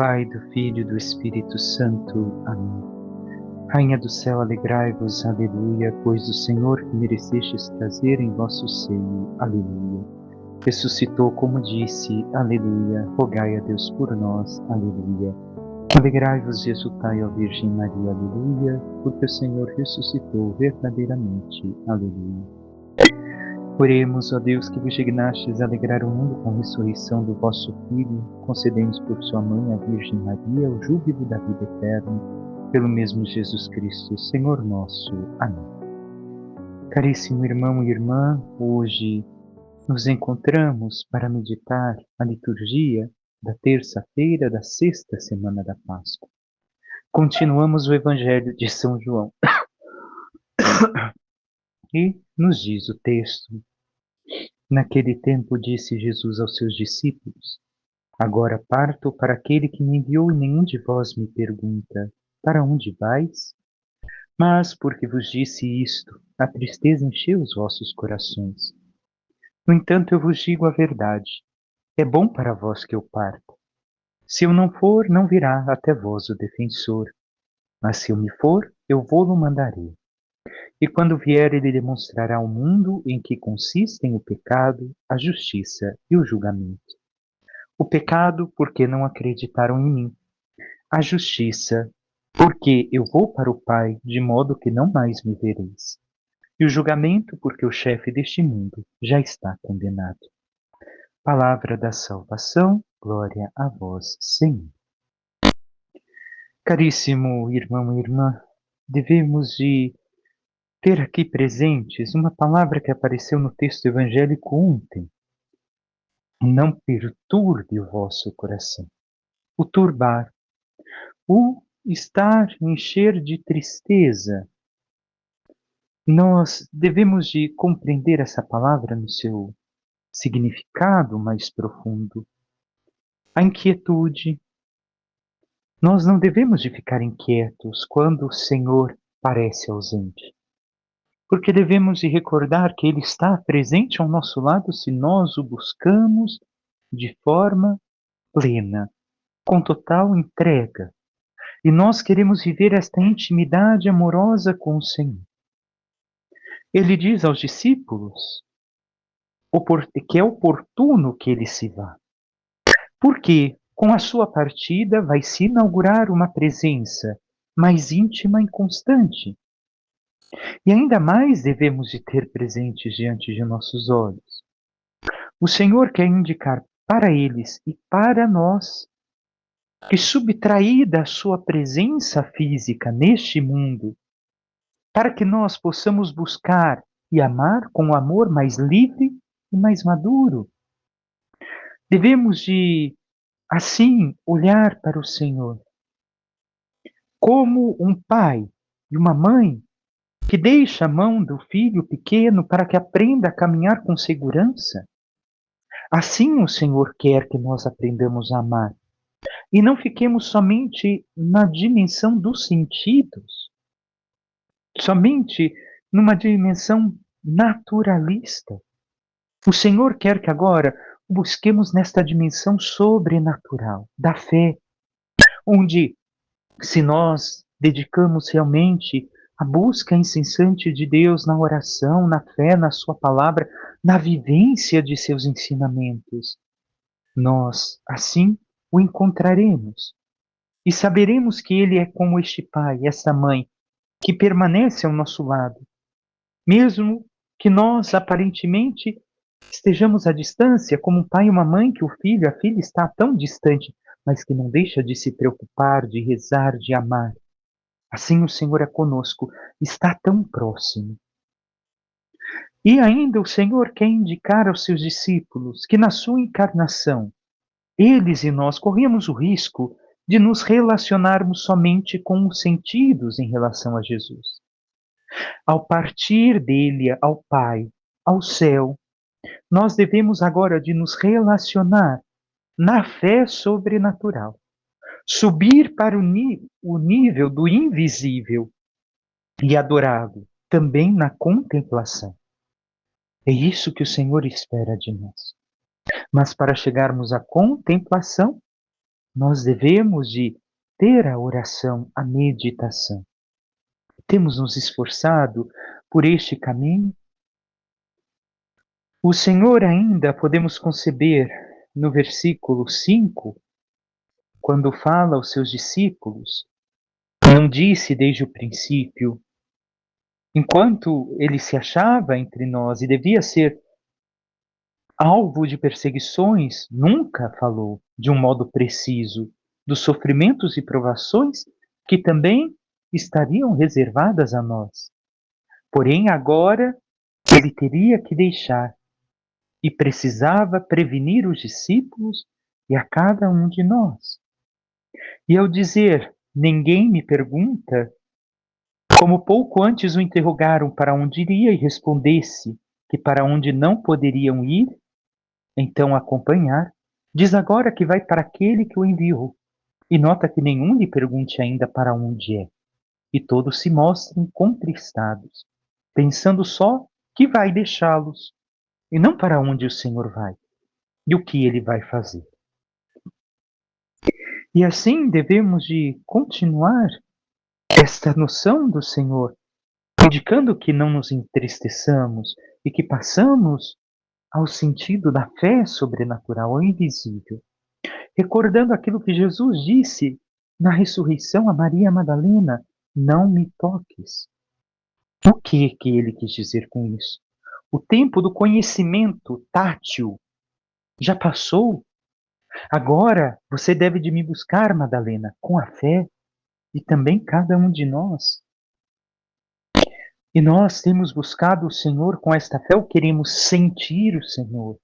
Pai, do Filho e do Espírito Santo. Amém. Rainha do céu, alegrai-vos, aleluia, pois o Senhor que merecestes trazer em vosso seio, aleluia. Ressuscitou como disse, aleluia, rogai a Deus por nós, aleluia. Alegrai-vos e exultai, ó Virgem Maria, aleluia, porque o Senhor ressuscitou verdadeiramente, aleluia. Oremos, ó Deus, que vos dignastes alegrar o mundo com a ressurreição do vosso Filho, concedei-nos por sua mãe, a Virgem Maria, o júbilo da vida eterna, pelo mesmo Jesus Cristo, Senhor nosso. Amém. Caríssimo irmão e irmã, hoje nos encontramos para meditar a liturgia da terça-feira da sexta semana da Páscoa. Continuamos o Evangelho de São João. E nos diz o texto: naquele tempo disse Jesus aos seus discípulos: agora parto para aquele que me enviou e nenhum de vós me pergunta: para onde vais? Mas porque vos disse isto, a tristeza encheu os vossos corações. No entanto, eu vos digo a verdade: é bom para vós que eu parta. Se eu não for, não virá até vós o defensor. Mas se eu me for, eu vou-lo mandarei. E quando vier, ele demonstrará ao mundo em que consistem o pecado, a justiça e o julgamento. O pecado, porque não acreditaram em mim. A justiça, porque eu vou para o Pai, de modo que não mais me vereis. E o julgamento, porque o chefe deste mundo já está condenado. Palavra da salvação, glória a vós, Senhor. Caríssimo irmão e irmã, devemos de ter aqui presentes uma palavra que apareceu no texto evangélico ontem. Não perturbe o vosso coração. O turbar, o estar, encher de tristeza. Nós devemos de compreender essa palavra no seu significado mais profundo. A inquietude. Nós não devemos de ficar inquietos quando o Senhor parece ausente, porque devemos de recordar que Ele está presente ao nosso lado se nós o buscamos de forma plena, com total entrega. E nós queremos viver esta intimidade amorosa com o Senhor. Ele diz aos discípulos que é oportuno que ele se vá, porque com a sua partida vai se inaugurar uma presença mais íntima e constante. E ainda mais devemos de ter presentes diante de nossos olhos. O Senhor quer indicar para eles e para nós que, subtraída a sua presença física neste mundo, para que nós possamos buscar e amar com um amor mais livre e mais maduro, devemos de, assim, olhar para o Senhor como um pai e uma mãe que deixa a mão do filho pequeno para que aprenda a caminhar com segurança. Assim o Senhor quer que nós aprendamos a amar. E não fiquemos somente na dimensão dos sentidos, somente numa dimensão naturalista. O Senhor quer que agora busquemos nesta dimensão sobrenatural, da fé, onde, se nós dedicamos realmente a busca incessante de Deus na oração, na fé, na Sua palavra, na vivência de seus ensinamentos, nós, assim, o encontraremos. E saberemos que Ele é como este pai, essa mãe, que permanece ao nosso lado, mesmo que nós, aparentemente, estejamos à distância, como um pai e uma mãe, que o filho, a filha está tão distante, mas que não deixa de se preocupar, de rezar, de amar. Assim o Senhor é conosco, está tão próximo. E ainda o Senhor quer indicar aos seus discípulos que na sua encarnação, eles e nós corremos o risco de nos relacionarmos somente com os sentidos em relação a Jesus. Ao partir dele ao Pai, ao céu, nós devemos agora de nos relacionar na fé sobrenatural, subir para o nível do invisível e adorá-lo, também na contemplação. É isso que o Senhor espera de nós. Mas para chegarmos à contemplação, nós devemos de ter a oração, a meditação. Temos nos esforçado por este caminho? O Senhor ainda podemos conceber no versículo 5, quando fala aos seus discípulos, não disse desde o princípio, enquanto ele se achava entre nós e devia ser alvo de perseguições, nunca falou de um modo preciso dos sofrimentos e provações que também estariam reservadas a nós. Porém, agora ele teria que deixar e precisava prevenir os discípulos e a cada um de nós. E ao dizer, ninguém me pergunta, como pouco antes o interrogaram para onde iria e respondesse que para onde não poderiam ir, então acompanhar, diz agora que vai para aquele que o enviou. E nota que nenhum lhe pergunte ainda para onde é. E todos se mostrem contristados, pensando só que vai deixá-los, e não para onde o Senhor vai, e o que ele vai fazer. E assim devemos de continuar esta noção do Senhor, indicando que não nos entristeçamos e que passamos ao sentido da fé sobrenatural, ao invisível, recordando aquilo que Jesus disse na ressurreição a Maria Madalena: não me toques. O que ele quis dizer com isso? O tempo do conhecimento tátil já passou. Agora você deve de me buscar, Madalena, com a fé, e também cada um de nós. E nós temos buscado o Senhor com esta fé, ou queremos sentir o Senhor?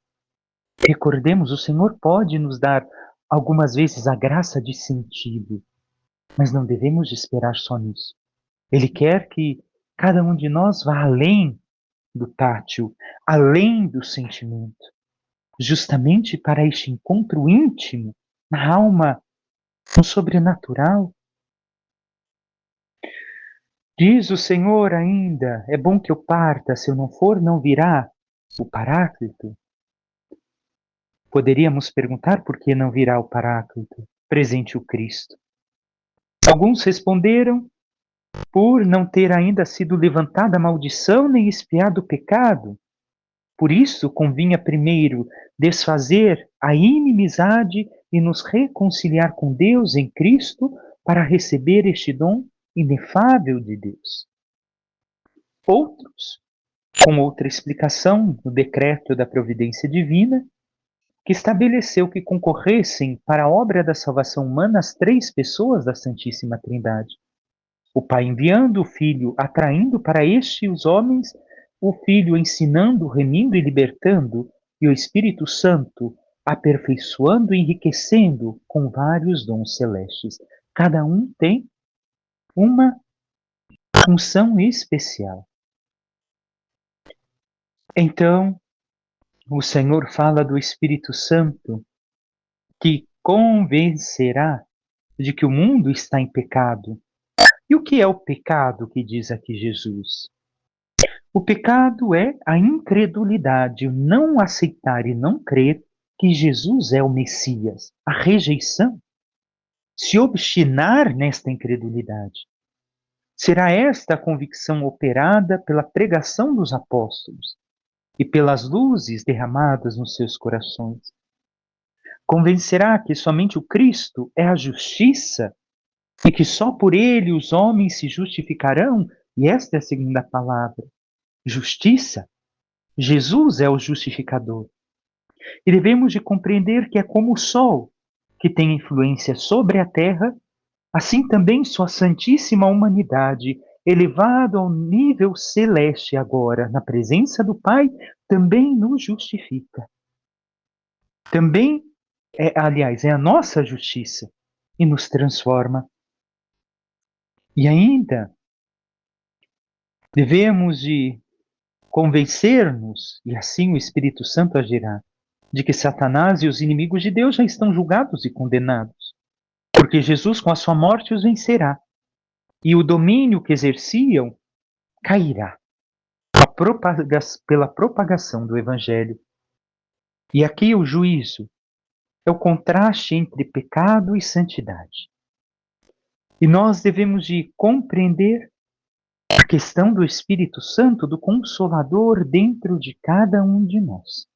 Recordemos, o Senhor pode nos dar algumas vezes a graça de sentido, mas não devemos esperar só nisso. Ele quer que cada um de nós vá além do tátil, além do sentimento, justamente para este encontro íntimo na alma, no sobrenatural. Diz o Senhor ainda: é bom que eu parta, se eu não for, não virá o Paráclito. Poderíamos perguntar por que não virá o Paráclito, presente o Cristo. Alguns responderam: por não ter ainda sido levantada a maldição nem expiado o pecado. Por isso convinha primeiro desfazer a inimizade e nos reconciliar com Deus em Cristo para receber este dom inefável de Deus. Outros, com outra explicação no decreto da providência divina, que estabeleceu que concorressem para a obra da salvação humana as três pessoas da Santíssima Trindade. O Pai enviando o Filho, atraindo para este os homens, o Filho ensinando, remindo e libertando, e o Espírito Santo aperfeiçoando e enriquecendo com vários dons celestes. Cada um tem uma função especial. Então, o Senhor fala do Espírito Santo que convencerá de que o mundo está em pecado. E o que é o pecado que diz aqui Jesus? O pecado é a incredulidade, o não aceitar e não crer que Jesus é o Messias, a rejeição, se obstinar nesta incredulidade. Será esta a convicção operada pela pregação dos apóstolos e pelas luzes derramadas nos seus corações. Convencerá que somente o Cristo é a justiça e que só por ele os homens se justificarão, e esta é a segunda palavra, justiça. Jesus é o justificador. E devemos de compreender que é como o sol, que tem influência sobre a terra, assim também sua santíssima humanidade, elevado ao nível celeste agora, na presença do Pai, também nos justifica. Também aliás, é a nossa justiça e nos transforma. E ainda devemos de convencer-nos, e assim o Espírito Santo agirá, de que Satanás e os inimigos de Deus já estão julgados e condenados, porque Jesus com a sua morte os vencerá, e o domínio que exerciam cairá pela propagação do Evangelho. E aqui o juízo é o contraste entre pecado e santidade. E nós devemos de compreender a questão do Espírito Santo, do Consolador dentro de cada um de nós.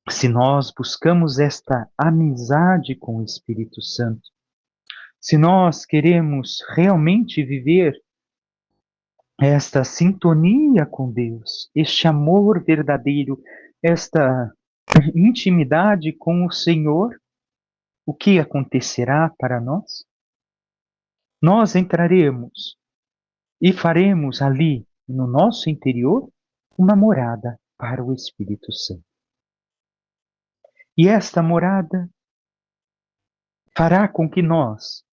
Se nós buscamos esta amizade com o Espírito Santo, se nós queremos realmente viver esta sintonia com Deus, este amor verdadeiro, esta intimidade com o Senhor, o que acontecerá para nós? Nós entraremos e faremos ali, no nosso interior, uma morada para o Espírito Santo. E esta morada fará com que nós,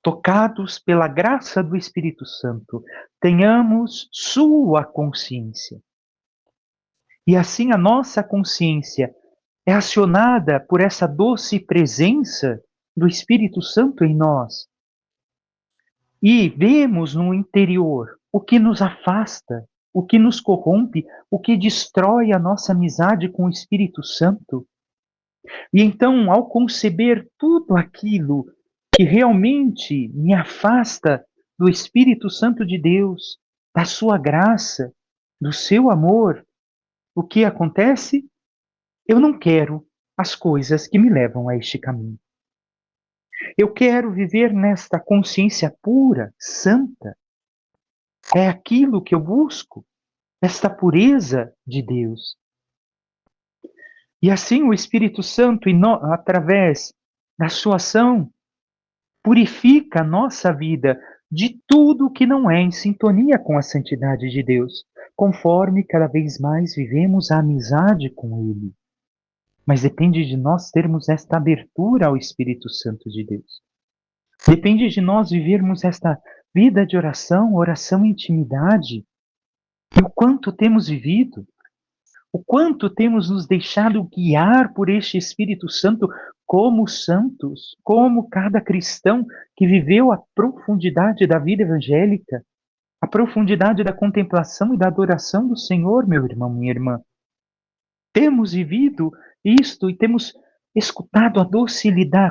tocados pela graça do Espírito Santo, tenhamos sua consciência. E assim a nossa consciência é acionada por essa doce presença do Espírito Santo em nós. E vemos no interior o que nos afasta, o que nos corrompe, o que destrói a nossa amizade com o Espírito Santo. E então, ao conceber tudo aquilo que realmente me afasta do Espírito Santo de Deus, da sua graça, do seu amor, o que acontece? Eu não quero as coisas que me levam a este caminho. Eu quero viver nesta consciência pura, santa. É aquilo que eu busco, esta pureza de Deus. E assim o Espírito Santo, através da sua ação, purifica a nossa vida de tudo que não é em sintonia com a santidade de Deus, conforme cada vez mais vivemos a amizade com Ele. Mas depende de nós termos esta abertura ao Espírito Santo de Deus. Depende de nós vivermos esta vida de oração, oração e intimidade. E o quanto temos vivido, o quanto temos nos deixado guiar por este Espírito Santo como santos, como cada cristão que viveu a profundidade da vida evangélica, a profundidade da contemplação e da adoração do Senhor, meu irmão, minha irmã. Temos vivido isto e temos escutado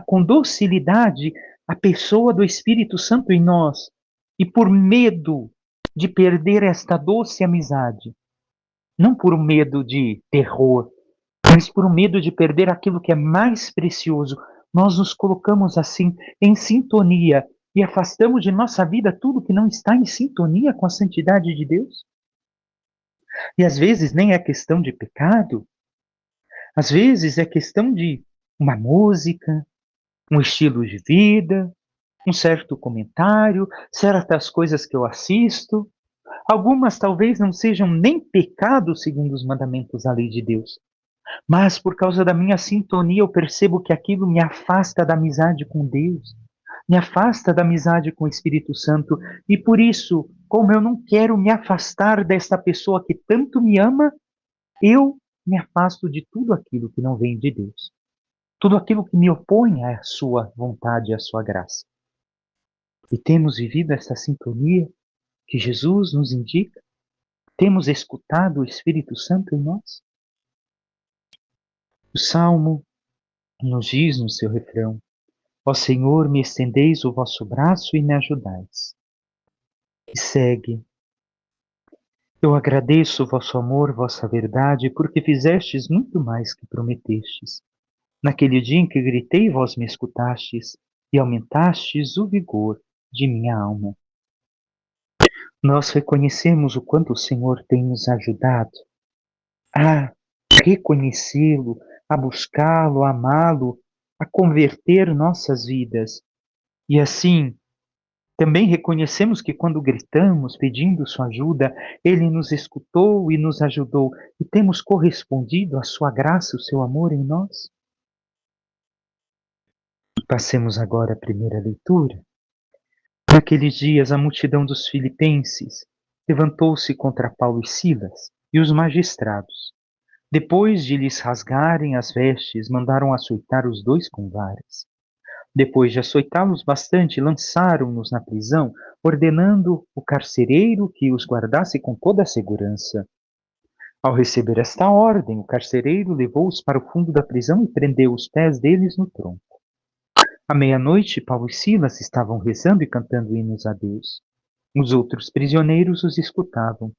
com docilidade a pessoa do Espírito Santo em nós. E por medo de perder esta doce amizade, não por um medo de terror, mas por um medo de perder aquilo que é mais precioso, nós nos colocamos assim em sintonia e afastamos de nossa vida tudo que não está em sintonia com a santidade de Deus. E às vezes nem é questão de pecado, às vezes é questão de uma música, um estilo de vida, um certo comentário, certas coisas que eu assisto. Algumas talvez não sejam nem pecado segundo os mandamentos da lei de Deus. Mas por causa da minha sintonia eu percebo que aquilo me afasta da amizade com Deus, me afasta da amizade com o Espírito Santo. E por isso, como eu não quero me afastar desta pessoa que tanto me ama, eu me afasto de tudo aquilo que não vem de Deus. Tudo aquilo que me opõe à sua vontade, à sua graça. E temos vivido essa sintonia que Jesus nos indica? Temos escutado o Espírito Santo em nós? O Salmo nos diz no seu refrão: Ó Senhor, me estendeis o vosso braço e me ajudais. E segue: Eu agradeço o vosso amor, vossa verdade, porque fizestes muito mais que prometestes. Naquele dia em que gritei, vós me escutastes, e aumentastes o vigor de minha alma. Nós reconhecemos o quanto o Senhor tem nos ajudado a reconhecê-lo, a buscá-lo, a amá-lo, a converter nossas vidas. E assim, também reconhecemos que quando gritamos pedindo sua ajuda, Ele nos escutou e nos ajudou, e temos correspondido à sua graça, o seu amor em nós. Passemos agora à primeira leitura. Naqueles dias, a multidão dos filipenses levantou-se contra Paulo e Silas e os magistrados. Depois de lhes rasgarem as vestes, mandaram açoitar os dois com varas. Depois de açoitá-los bastante, lançaram-nos na prisão, ordenando o carcereiro que os guardasse com toda a segurança. Ao receber esta ordem, o carcereiro levou-os para o fundo da prisão e prendeu os pés deles no tronco. À meia-noite, Paulo e Silas estavam rezando e cantando hinos a Deus. Os outros prisioneiros os escutavam.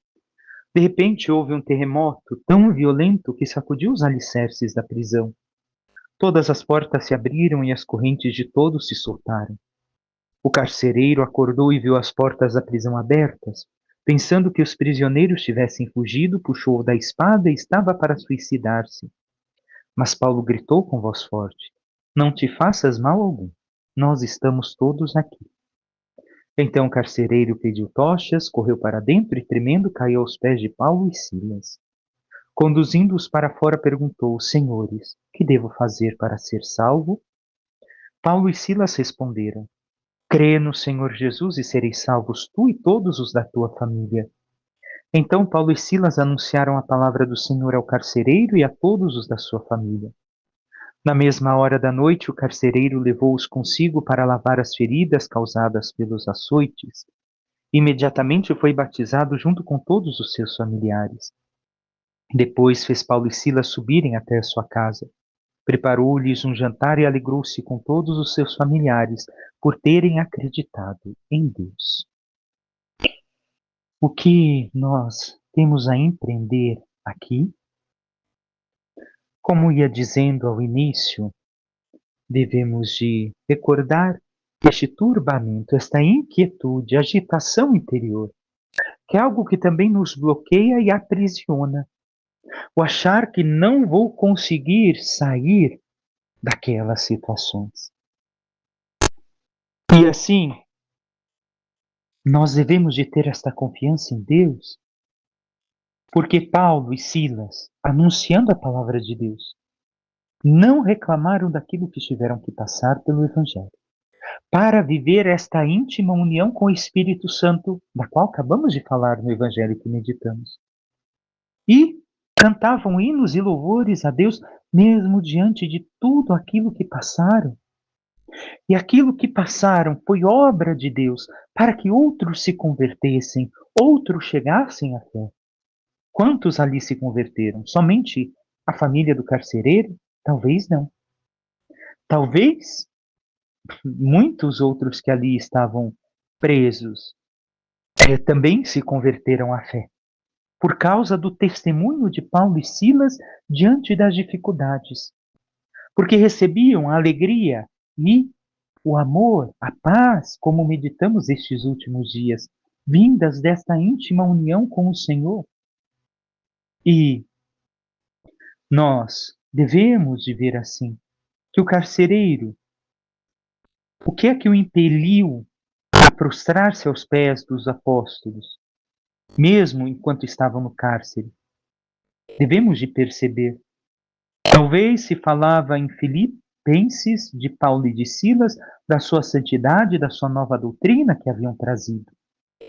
De repente, houve um terremoto tão violento que sacudiu os alicerces da prisão. Todas as portas se abriram e as correntes de todos se soltaram. O carcereiro acordou e viu as portas da prisão abertas. Pensando que os prisioneiros tivessem fugido, puxou da espada e estava para suicidar-se. Mas Paulo gritou com voz forte: Não te faças mal algum. Nós estamos todos aqui. Então o carcereiro pediu tochas, correu para dentro e, tremendo, caiu aos pés de Paulo e Silas. Conduzindo-os para fora, perguntou: Senhores, que devo fazer para ser salvo? Paulo e Silas responderam: Crê no Senhor Jesus e sereis salvos tu e todos os da tua família. Então Paulo e Silas anunciaram a palavra do Senhor ao carcereiro e a todos os da sua família. Na mesma hora da noite, o carcereiro levou-os consigo para lavar as feridas causadas pelos açoites. Imediatamente foi batizado junto com todos os seus familiares. Depois fez Paulo e Silas subirem até a sua casa. Preparou-lhes um jantar e alegrou-se com todos os seus familiares por terem acreditado em Deus. O que nós temos a empreender aqui, como ia dizendo ao início, devemos de recordar este turbamento, esta inquietude, agitação interior, que é algo que também nos bloqueia e aprisiona. O achar que não vou conseguir sair daquelas situações. E assim, nós devemos de ter esta confiança em Deus, porque Paulo e Silas, anunciando a palavra de Deus, não reclamaram daquilo que tiveram que passar pelo Evangelho, para viver esta íntima união com o Espírito Santo, da qual acabamos de falar no Evangelho que meditamos. E cantavam hinos e louvores a Deus, mesmo diante de tudo aquilo que passaram. E aquilo que passaram foi obra de Deus para que outros se convertessem, outros chegassem à fé. Quantos ali se converteram? Somente a família do carcereiro? Talvez não. Talvez muitos outros que ali estavam presos também se converteram à fé, por causa do testemunho de Paulo e Silas diante das dificuldades, porque recebiam a alegria e o amor, a paz, como meditamos estes últimos dias, vindas desta íntima união com o Senhor. E nós devemos de ver assim, que o carcereiro, o que é que o impeliu a prostrar-se aos pés dos apóstolos, mesmo enquanto estavam no cárcere? Devemos de perceber. Talvez se falava em Filipenses, de Paulo e de Silas, da sua santidade, da sua nova doutrina que haviam trazido,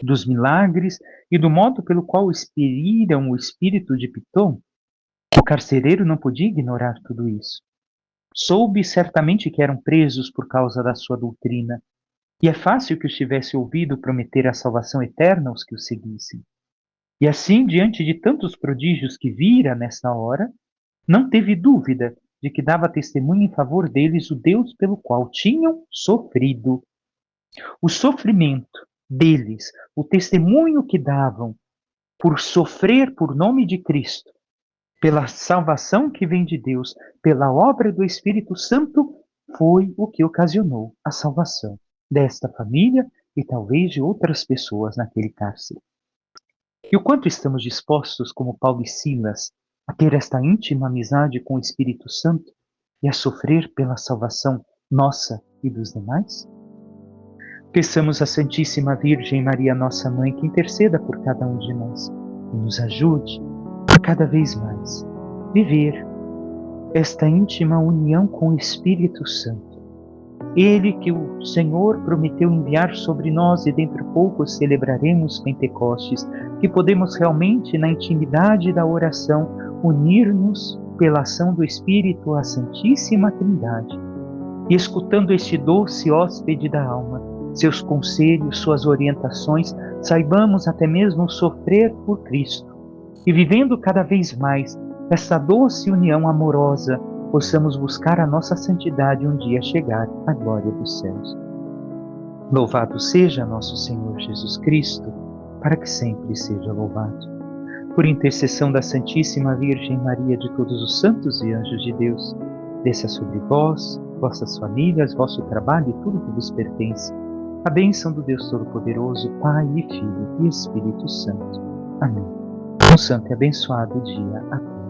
dos milagres e do modo pelo qual expeliram o espírito de Pitom. O carcereiro não podia ignorar tudo isso. Soube certamente que eram presos por causa da sua doutrina, e é fácil que os tivesse ouvido prometer a salvação eterna aos que o seguissem. E assim, diante de tantos prodígios que vira nessa hora, não teve dúvida de que dava testemunho em favor deles o Deus pelo qual tinham sofrido. O sofrimento deles, o testemunho que davam por sofrer por nome de Cristo, pela salvação que vem de Deus, pela obra do Espírito Santo, foi o que ocasionou a salvação desta família e talvez de outras pessoas naquele cárcere. E o quanto estamos dispostos, como Paulo e Silas, a ter esta íntima amizade com o Espírito Santo e a sofrer pela salvação nossa e dos demais? Peçamos à Santíssima Virgem Maria, nossa Mãe, que interceda por cada um de nós e nos ajude a cada vez mais viver esta íntima união com o Espírito Santo. Ele que o Senhor prometeu enviar sobre nós e dentro de pouco celebraremos Pentecostes, que podemos realmente, na intimidade da oração, unir-nos pela ação do Espírito à Santíssima Trindade. E escutando este doce hóspede da alma, seus conselhos, suas orientações, saibamos até mesmo sofrer por Cristo, e vivendo cada vez mais essa doce união amorosa, possamos buscar a nossa santidade e um dia chegar à glória dos céus. Louvado seja nosso Senhor Jesus Cristo, para que sempre seja louvado. Por intercessão da Santíssima Virgem Maria, de todos os santos e anjos de Deus, desça sobre vós, vossas famílias, vosso trabalho e tudo que vos pertence, a bênção do Deus Todo-Poderoso, Pai e Filho e Espírito Santo. Amém. Um santo e abençoado dia a todos.